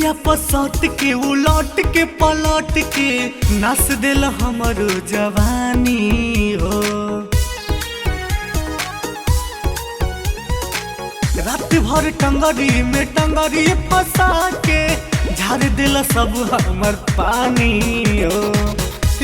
जिया पसत के उलट के पलट के नास दिल हमरो जवानी हो। रात भर टंगरी में टंगरी फंसा के झाड़ दिल सब हमर पानी हो।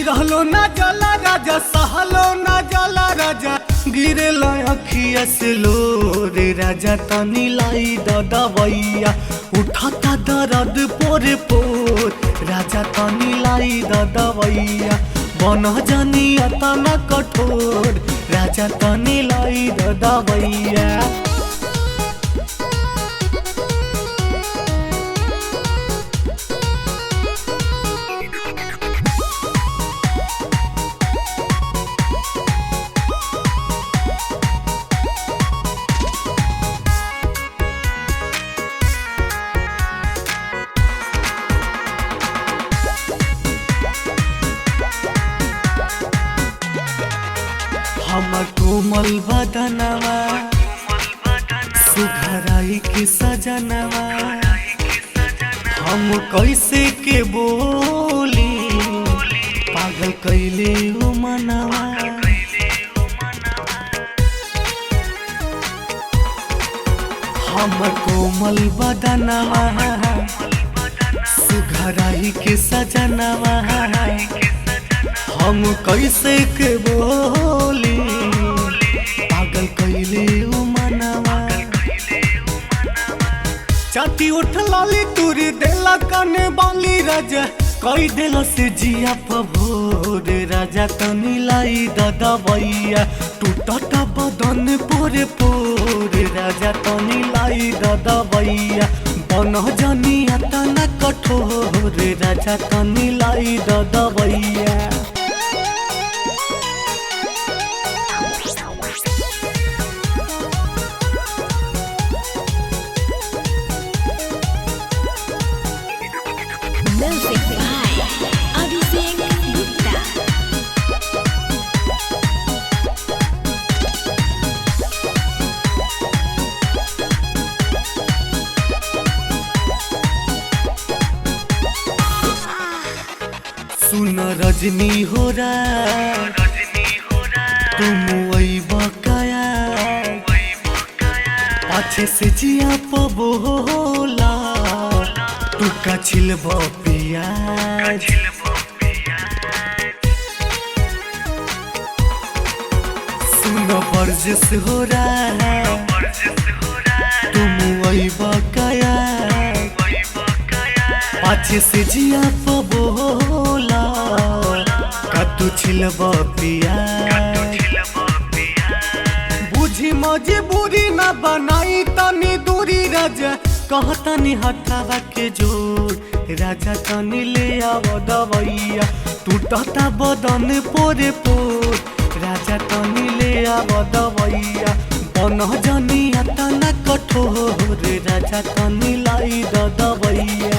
रहलो ना जला राजा सहलो ना जला राजा गिरे अखिया से लोरे राजा तनी लाई दवैया उठाता दर्द पोरे पोर राजा तनी लाई दवैया बन जानिया तना कठोर राजा तनी लाई दवैया। हमर कोमल बदनवा सुघराई के सजनवा हम कैसे के बोली पागल कैले हो मनवा। हमर कोमल बदनवा सुघराई के सजनवा हम कैसे के बोली पागल कैले हो मनवा। चाटी उठ लाली तुरी देला कने बाली राजा कई दिल से जिया पभोर राजा तनी लाई दवैया टूटता बदन पोरे पोर राजा तनी लाई दवैया बन जानिया तना कठोर राजा तनी लाई दवैया। Music by Abhishek Gupta। सुन रजनी हो रा तुम वही बकाया पाछे से जिया पबोला तू का छिलब पियाज। सुन बरजिस हो रहा तुम वही बकाया पाछे से जिया पबोला का तू छिलब पियाज। बुझी मजबूरी ना बनाई तनी दूरी राजा कहतनी हटावा के जोर राजा तनी ले आव दवैया टूटता बदन पोरे पोर राजा तनी ले आव दवैया बन जानिया तना कठोर राजा तनी लाई दवैया।